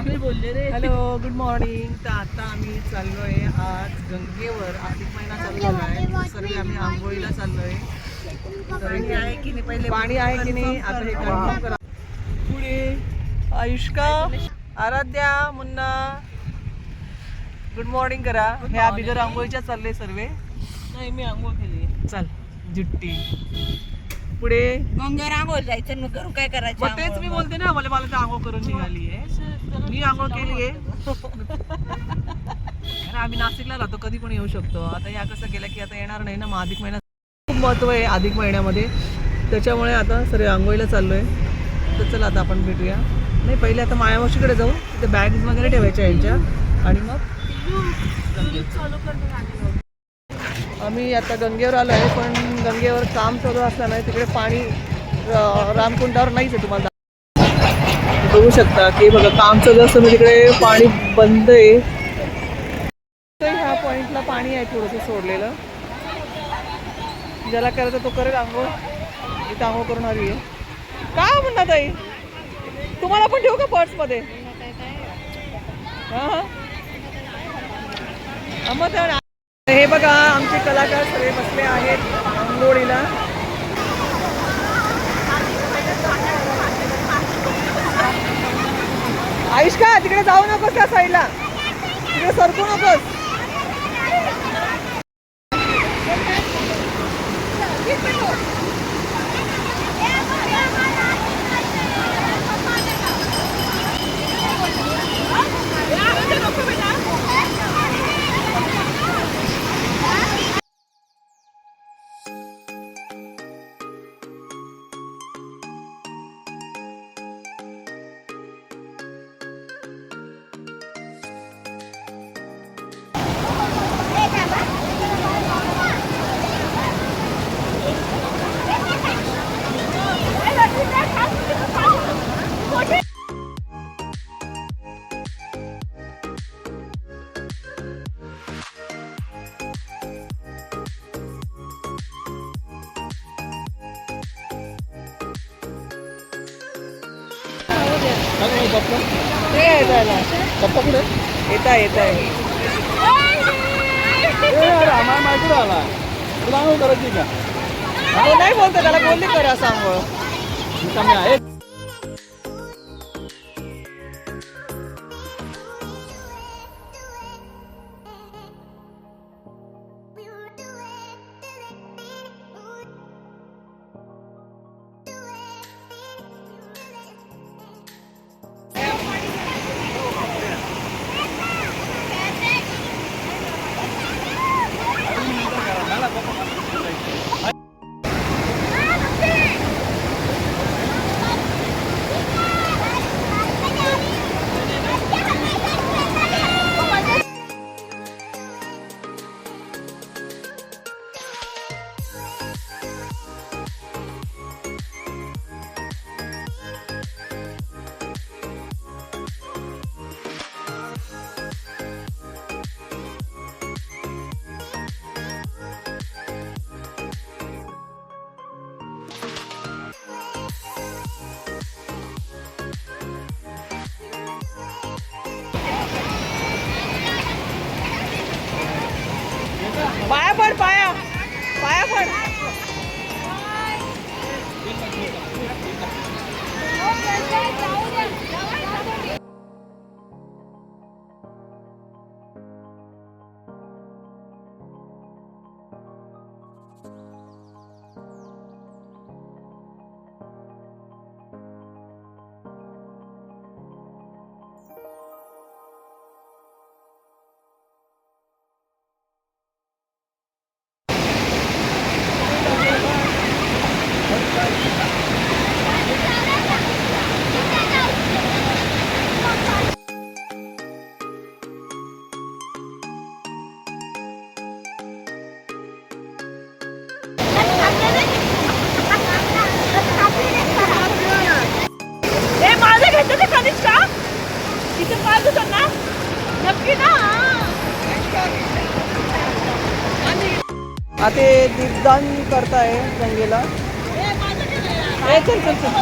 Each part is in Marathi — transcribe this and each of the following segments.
Hello, good morning. तर आता आम्ही चाललोय आज गंगेवर. अधिक महिना चालू झाला आहे, सर्व आम्ही आंघोळीला चाललोय. पाणी आहे की नाही पहिले, पाणी आहे की नाही आता हे कन्फर्म करा. पुढे आयुष्का, आराध्या, मुन्ना गुड मॉर्निंग करा. ह्या बिगर आंघोळीच्या चालले सर्वे. नाही मी आंघोळ केली. चल जुट्टी. पुढे गंगेवर आंघोळ जायचं, मग करू काय करायचं. मग तेच मी बोलते ना, मला तर आंघोळ करून निघाली आहे. मी आंघोळ केली आहे. आम्ही नाशिकला राहतो, कधी पण येऊ शकतो. आता या कसं केलं की आता येणार नाही ना, मग अधिक महिना खूप महत्त्व आहे अधिक महिन्यामध्ये, त्याच्यामुळे आता सर्व आंघोळीला चाललो आहे. तर चला आता आपण भेटूया. नाही पहिले आता मायामावशीकडे जाऊ, तिथे बॅग्स वगैरे ठेवायच्या यांच्या, आणि मग आम्ही आता गंगेवर आलो आहे. पण गंगेवर काम चालू असल्याने तिकडे पाणी रामकुंडावर नाहीच आहे. तुम्हाला बघू शकता की बघा काम चालू असताना तिकडे पाणी बंद आहे. तर ह्या पॉइंटला पाणी आहे थोडंसं सोडलेलं, ज्याला करायचं तो करेल आंघोळ. इथं आंघोळ करून हवी आहे. काय म्हणतात ताई, तुम्हाला पण ठेवू का पर्समध्ये? हां मग हे बघा आमचे कलाकार सगळे बसले आहेत आंघोळीला. आयुष्का तिकडे जाऊ नकोस त्या साईडला, तिकडे सरकू नकोस. पप्पा कुठे येत आहे माहिती राहिला तुला आंघोळ करायची का? नाही बोलतो त्याला, बोलली करा असं आंघोळ आहे. पाया पड, पाया पड. आता दीपदान करताय गंगेला. चल चल चल.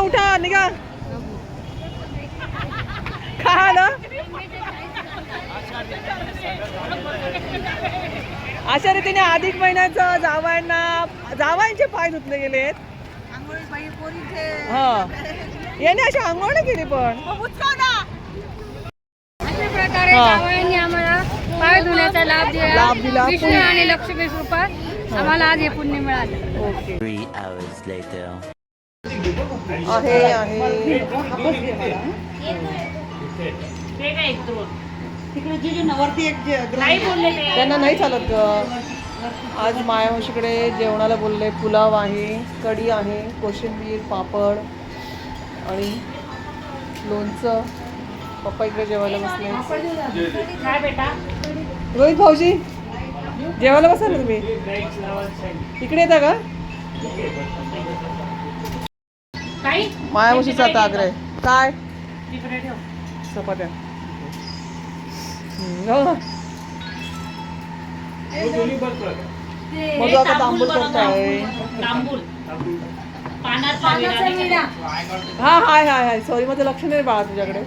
उठा निघा खा ना अशा रीतीने अधिक महिन्याचं जावायांचे पाय धुतले गेलेत. हा याने अशी आंघोळ नाही केली पण अशा प्रकारे जावयांनी आम्हाला पाय धुण्याचा लाभ दिला. विष्णू आणि लक्ष्मी कृपात आम्हाला आज हे पुण्य मिळालं. Okay 3 hours later. आहे त्यांना नाही चालत ग. आज मायावशीकडे जेवणाला बोलले. पुलाव आहे, कढी आहे, कोशिंबीर, पापड आणि लोणचं. पप्पा इकडे जेवायला बसले. रोहित भाऊजी जेवायला बसा ना तुम्ही. इकडे येता का? मायावशीचा आता आग्रह काय चपात्या मग आता तांबूल करताय. हा हाय हाय हाय सॉरी माझं लक्ष नाही बाळा तुझ्याकडे.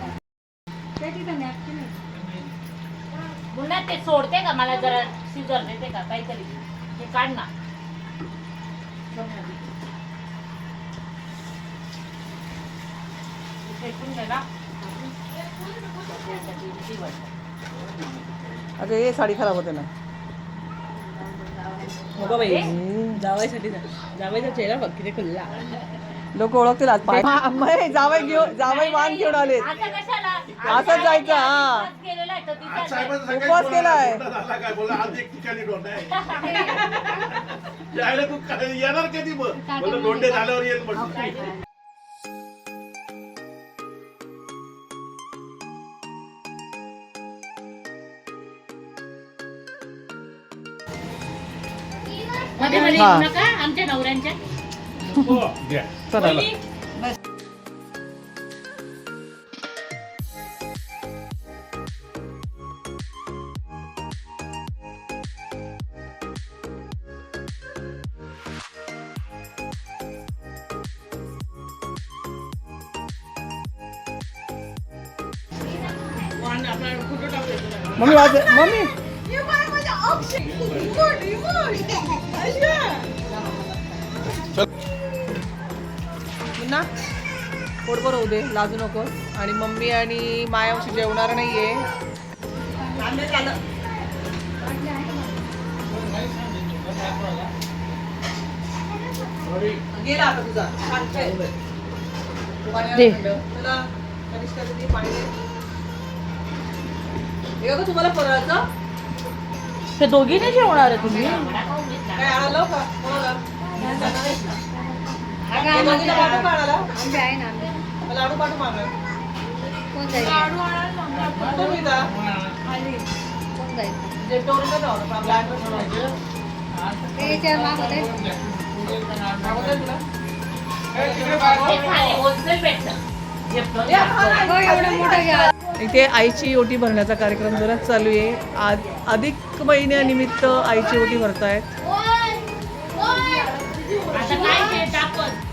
पुन्हा ते सोडते का मला जरा सिजर देते का काहीतरी ते काढ ना. अगं हे साडी खराब होते ना. जावायसाठी जावायचा चेहरा बघ किती खुल्ला. लोक ओळखतील आज पाय जावई मान घेऊन आले. असंच जायचं. हा उपवास केलाय. येणार कधी बोल दोंडे झाल्यावर येईल म्हटलं. मध्ये मध्ये हा. येऊ नका आमच्या नवऱ्यांच्या. चला मम्मी वाज मम्मी ना पोटभर होऊ दे लाजू नकोस. आणि मम्मी आणि मायावशी जेवणार नाहीये. गेला आता तुझा तुम्हाला फराळाचं ते दोघी नाही जेवणार आहे तुम्ही. काय आणायला का कोणाला आंबे आहे ना आंबे. लाडू पाठू मागणार. कोण जाईल? तुम्ही जा. कोण जाईल? जे टोरून का जाऊ आपला ऍड्रेस ठेवायचं. ते याच्या मागं जाईल. मागवताय तुला? हे खाली होलसेल भेटतं. हो, एवढं मोठं घ्या. इथे आईची ओटी भरण्याचा कार्यक्रम जोरात चालू आहे. आज अधिक महिन्यानिमित्त आईची ओटी भरतायत. आता काय ते टाकत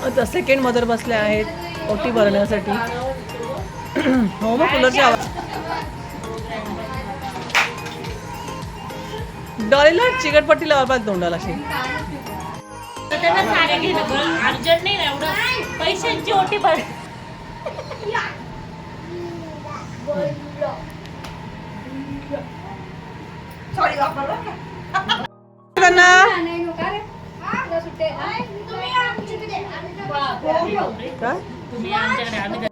आता सेकंड मदर बसल्या आहेत ओटी भरण्यासाठी. हो मग कूलरच्या आवाज. डॉलीला चिकटपट्टी लावा पाहिजे तोंडाला अशी. तर त्यांना साड्या घेणं गं. अर्जंट नाही ना एवढं. पैशांची ओटी भर. त्यांना नाही नको रे. तुला सुट्टे. काय तुम्ही आमच्याकडे आम्ही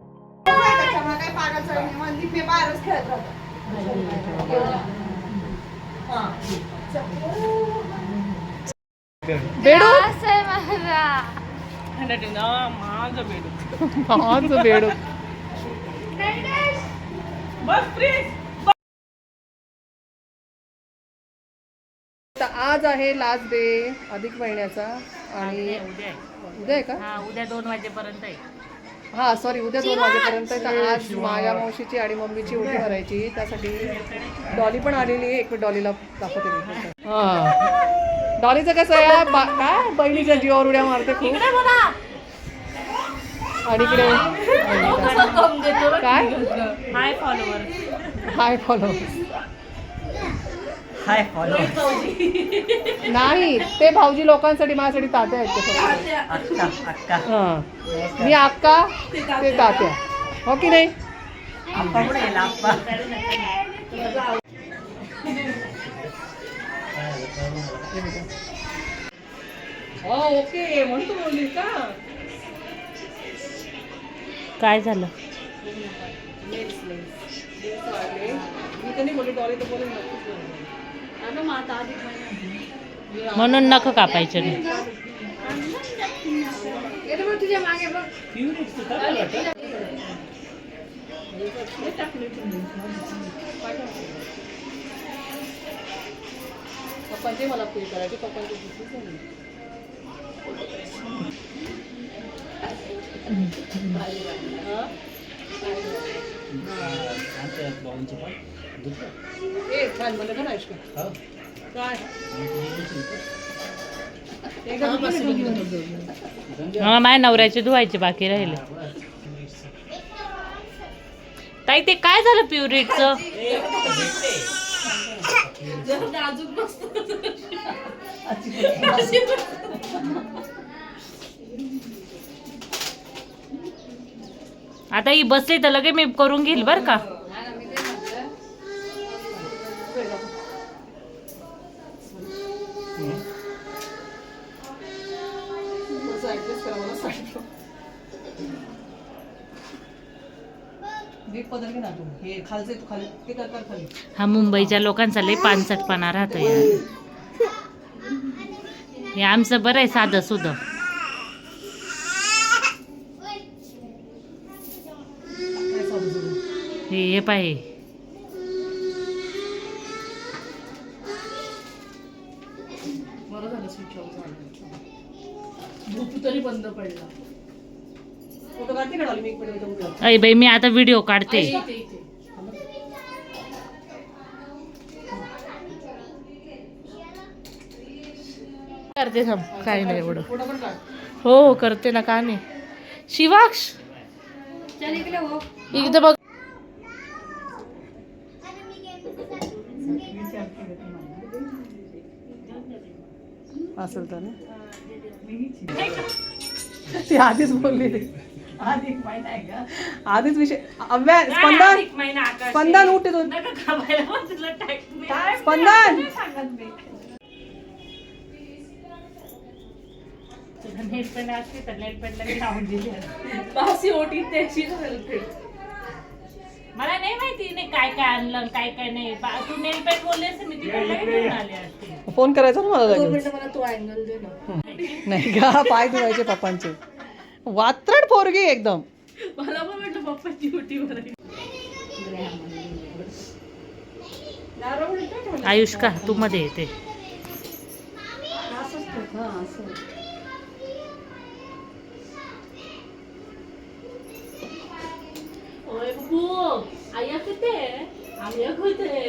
बेडू असं आहे माझा. माझं बेडूक. माझं बेडू. बस प्लीज. तर आज आहे लास्ट डे अधिक महिन्याचा आणि उद्या आहे. उद्या आहे का? हा उद्या 2 वाजेपर्यंत आहे. हा सॉरी उद्या 2 वाजेपर्यंत. तर आज माझ्या मावशीची आणि मम्मीची उडी भरायची, त्यासाठी डॉली पण आलेली आहे. एक मिनिट डॉलीला दाखवते मी. हा डॉलीचं कसं आहे काय बहिणीच्या जीवावर उड्या मारते खूप. आणि इकडे काय हाय फॉलोवर. हाय फॉलो नाही ते भाऊजी लोकांसाठी माझ्यासाठी तात्या आहेत ते फक्त. हां मी अक्का ते तात्या हो की नाही. ओके म्हणून तू बोलली का. काय झालं? मी तर नाही बोलली डॉली तर बोलेल म्हणून नख कापायचे नाही. तुझ्या मागे बघ. पप्पांचे मला फील करायचे पप्पांचे छान म्हणलं का नाहीस का काय हा माझ्या नवऱ्याचे धुवायचे बाकी राहिले. ताई ते काय झालं प्युरिटचं? आता ही बसली तर लगे मी करून घेईल बर का. हे खालचे तू खाली ते कर खाली. हा मुंबईच्या लोकांचा लय पानसटपणा राहतो यार. हे आमचं बरं आहे साधं सुध. हे पाहे बरं झालं स्विच ऑफ झालं. झोपू तरी बंद पडला. फोटो काढते का डॉली मी एक मिनिट. अय बाई मी आता व्हिडिओ काढते. इथे इथे. करते थांब काय नाही एवढं. फोटो पण काढ. हो करते ना का नाही. शिवाक्ष चल इकडे हो. एकदा बघ. असेल तर ना ती आधीच बोलली. आधीच विषय अभ्यास. स्पंदन उठ तिथून. स्पंदन नेटपेंट असते तर नेटपेंटला मी लावून दिली. बासी ओटी त्याची झाली. मला नाही माहिती नाही काय काय आणलं काय काय नाही. तू नेलपेंट बोलली असते मी तिकडे घेऊन आले असते. फोन करायचा ना मला लगेच. मला तो अँगल दे ना. नाही का पाय धुवायचे पप्पांचे. वात्रट पोरगी एकदम. मला पण वाटलं पप्पाची ओटी भरायची. आयुष का तू मध्ये येते. ओय बबू आया कुठे आया कुठे.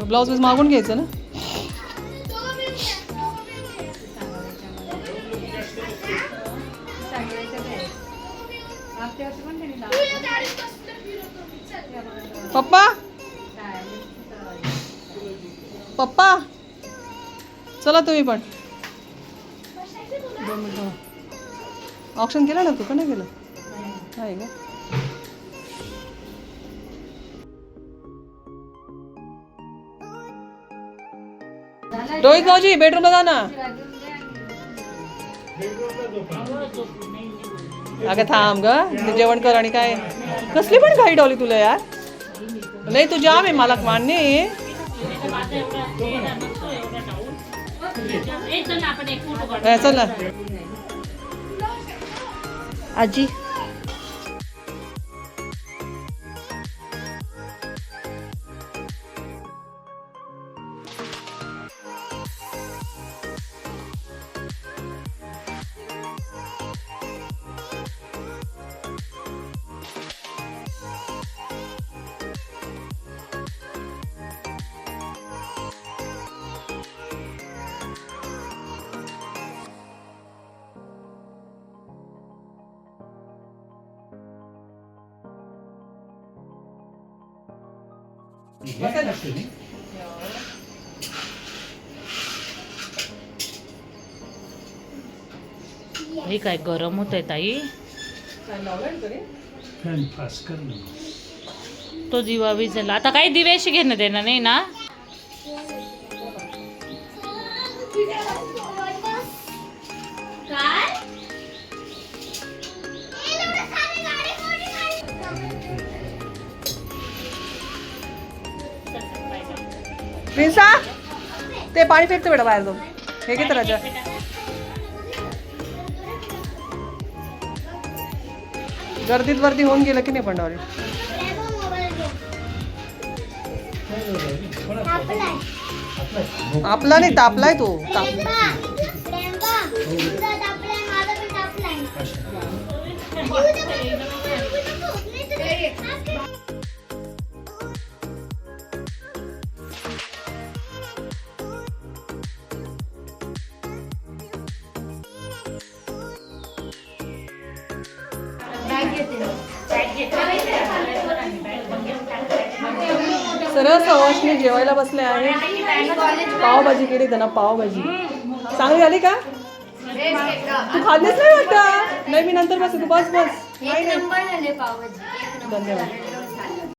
ब्लाऊज पीस मागून घ्यायचं ना. पप्पा पप्पा चला तुम्ही पण. ऑप्शन केलं ना तू का नाही केलं. आहे का. रोहित भाऊजी बेडरूमला जा ना. अगं थांब ग जेवण कर. आणि काय कसली पण घाई डॉली तुला यार. नाही तू जाम आहे मला मान्य आहे. चल ना आजी. हे काय गरम होत आहे ताई. तो दिवा विझला. आता काही दिव्याशी घेणं देणं नाही ना. प्रिन्सा ते पाणी फेकतो बेटा बाहेर जाऊन. हे घे तर राजा. गर्दीत वर्दी होऊन गेलं की नाही पण डॉली. आपला नाही तापलाय तो. सरळ सवाशने जेवायला बसले आहे. पावभाजी केली त्यांना. पावभाजी चांगली झाली का. तू खाल्लीच नाही वाटत. नाही मी नंतर बस. तू बस बस. एक नंबर झाले पावभाजी. धन्यवाद.